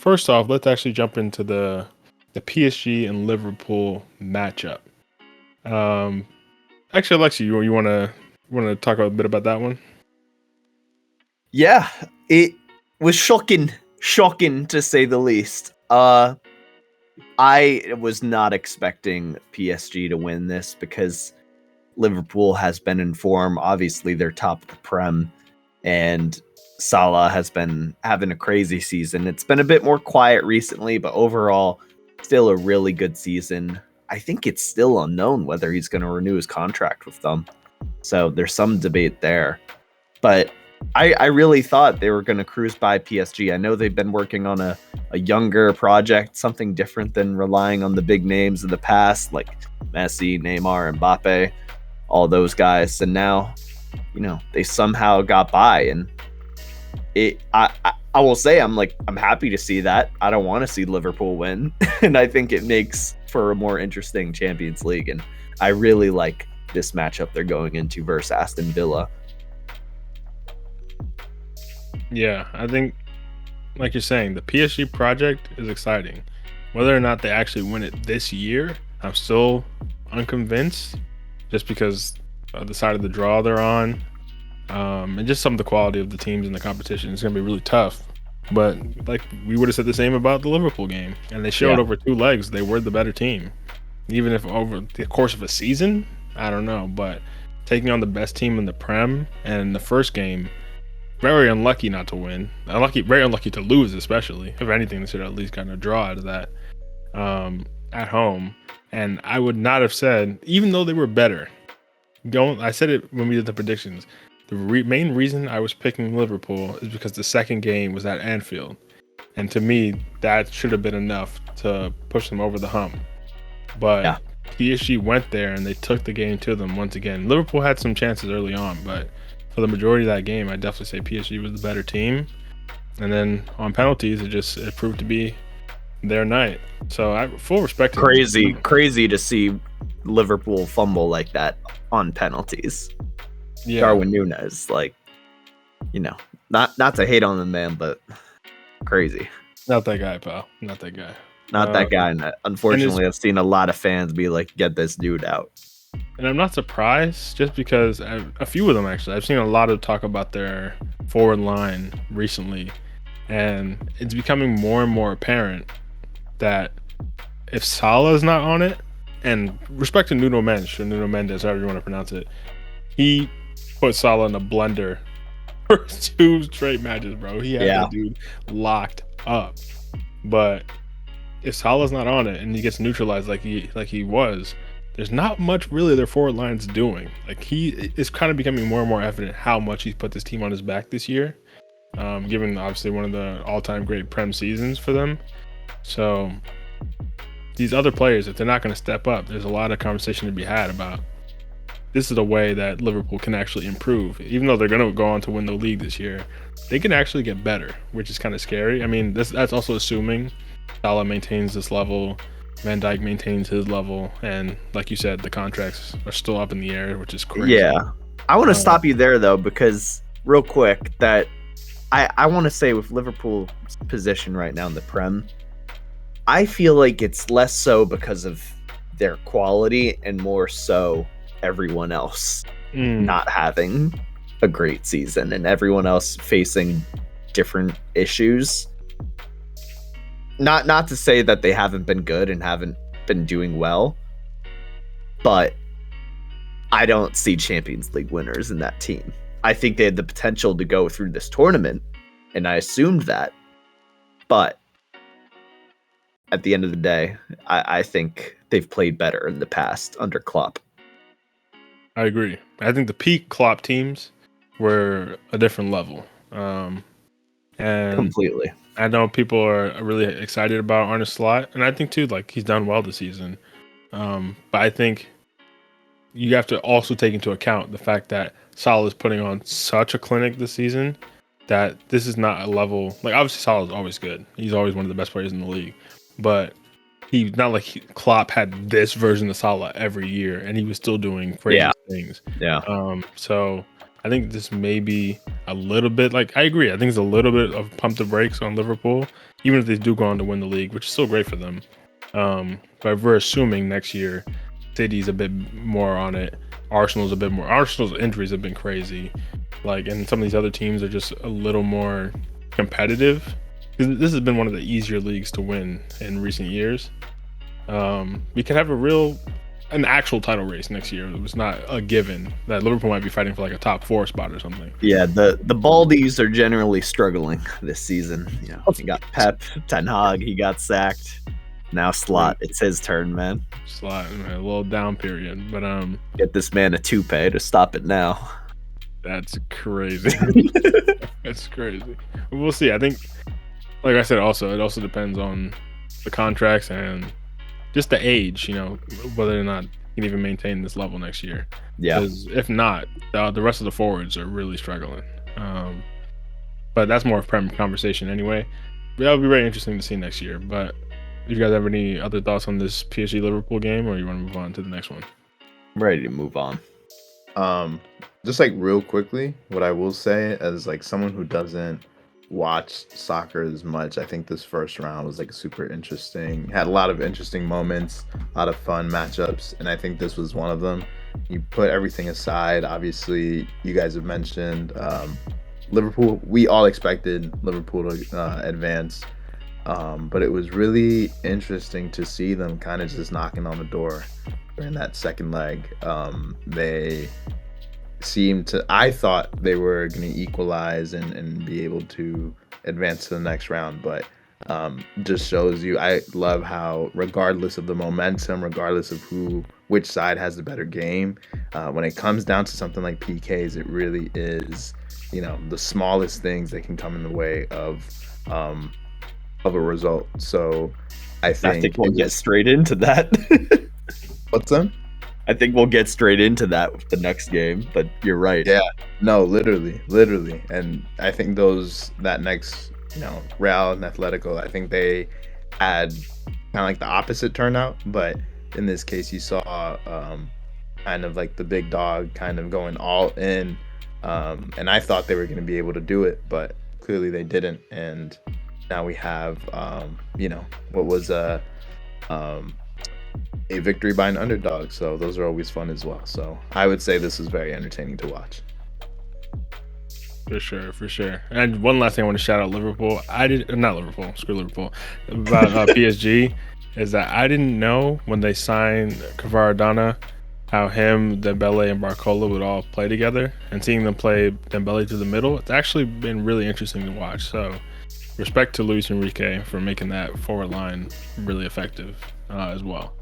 first off, let's actually jump into the PSG and Liverpool matchup. Um, Actually, Alexi, you want to talk a bit about that one? Yeah, it was shocking to say the least. I was not expecting PSG to win this because Liverpool has been in form. Obviously, they're top of the Prem, and Salah has been having a crazy season. It's been a bit more quiet recently, but overall, still a really good season. I think it's still unknown whether he's going to renew his contract with them. So there's some debate there. But I really thought they were going to cruise by PSG. I know they've been working on a younger project, something different than relying on the big names of the past, like Messi, Neymar, Mbappe, all those guys. And now, they somehow got by. And I will say I'm happy to see that. I don't want to see Liverpool win. And I think it makes for a more interesting Champions League. And I really like this matchup they're going into versus Aston Villa. Yeah, I think, like you're saying, the PSG project is exciting. Whether or not they actually win it this year, I'm still unconvinced, just because of the side of the draw they're on, and just some of the quality of the teams in the competition. It's going to be really tough. But like we would have said the same about the Liverpool game, and they showed over 2 legs they were the better team. Even if over the course of a season, I don't know, but taking on the best team in the Prem and the first game, very unlucky not to win. Very unlucky to lose, especially. If anything, they should at least kind of draw out of that at home. And I would not have said, even though they were better, I said it when we did the predictions, the main reason I was picking Liverpool is because the second game was at Anfield. And to me, that should have been enough to push them over the hump. But PSG went there and they took the game to them once again. Liverpool had some chances early on, but for the majority of that game, I definitely say PSG was the better team. And then on penalties, it proved to be their night. So I full respect to them. Crazy to see Liverpool fumble like that on penalties. Yeah. Darwin Núñez, not to hate on the man, but crazy. Not that guy, pal. Not that guy. Not that guy. And unfortunately, I've seen a lot of fans be like, get this dude out. And I'm not surprised, just because a few of them, actually, I've seen a lot of talk about their forward line recently, and it's becoming more and more apparent that if Salah's not on it, and respect to Nuno Mendes, however you want to pronounce it, he put Salah in a blender for 2 straight matches, bro. He had that dude locked up. But if Salah's not on it and he gets neutralized like he was, there's not much really their forward line's doing. Like, he is kind of becoming more and more evident how much he's put this team on his back this year, given obviously one of the all-time great Prem seasons for them. So these other players, if they're not going to step up, there's a lot of conversation to be had about this is a way that Liverpool can actually improve. Even though they're going to go on to win the league this year, they can actually get better, which is kind of scary. I mean, that's also assuming Salah maintains this level, Van Dijk maintains his level, and like you said, the contracts are still up in the air, which is crazy. Yeah. I want to stop you there, though, because real quick, that I want to say with Liverpool's position right now in the Prem, I feel like it's less so because of their quality and more so everyone else not having a great season and everyone else facing different issues. Not to say that they haven't been good and haven't been doing well, but I don't see Champions League winners in that team. I think they had the potential to go through this tournament, and I assumed that. But at the end of the day, I think they've played better in the past under Klopp. I agree. I think the peak Klopp teams were a different level. And completely. I know people are really excited about Arne Slot, and I think too, like, he's done well this season. But I think you have to also take into account the fact that Salah is putting on such a clinic this season that this is not a level, like, obviously Salah is always good. He's always one of the best players in the league, but he's not like Klopp had this version of Salah every year and he was still doing crazy things. Yeah. So I think this may be a little bit. Like, I agree. I think it's a little bit of pump the brakes on Liverpool, even if they do go on to win the league, which is still great for them. But if we're assuming next year, City's a bit more on it. Arsenal's a bit more. Arsenal's injuries have been crazy. Like, and some of these other teams are just a little more competitive. This has been one of the easier leagues to win in recent years. We could have an actual title race next year. It was not a given that Liverpool might be fighting for like a top 4 spot or something. Yeah, the Baldies are generally struggling this season. You know, he got Pep, Ten Hag, he got sacked. Now Slot, it's his turn, man. Slot, man, a little down period, but get this man a toupee to stop it now. That's crazy. That's crazy. We'll see. I think, like I said, it also depends on the contracts and just the age, you know, whether or not he can even maintain this level next year. Yeah. Because if not, the rest of the forwards are really struggling. But that's more of a conversation anyway. That'll be very interesting to see next year. But do you guys have any other thoughts on this PSG Liverpool game, or you want to move on to the next one? I'm ready to move on. Just like real quickly, what I will say as like someone who doesn't watch soccer as much, I think this first round was like super interesting. Had a lot of interesting moments, a lot of fun matchups, and I think this was one of them. You put everything aside, obviously you guys have mentioned Liverpool. We all expected Liverpool to advance, but it was really interesting to see them kind of just knocking on the door in that second leg. They seemed to, I thought they were going to equalize and be able to advance to the next round, but just shows you, I love how regardless of the momentum, regardless of which side has the better game, when it comes down to something like PKs, it really is, you know, the smallest things that can come in the way of a result. So I think we'll get straight into that. What's that? I think we'll get straight into that with the next game, but you're right. Yeah, no, literally. And I think that next, you know, Real and Atletico, I think they had kind of like the opposite turnout, but in this case you saw kind of like the big dog kind of going all in, and I thought they were going to be able to do it, but clearly they didn't, and now we have you know, what was a victory by an underdog, so those are always fun as well. So I would say this is very entertaining to watch. For sure. And one last thing I want to shout out Liverpool. Screw Liverpool. About PSG is that I didn't know when they signed Kvaradona how him, Dembele, and Barcola would all play together, and seeing them play Dembele to the middle, it's actually been really interesting to watch. So respect to Luis Enrique for making that forward line really effective as well.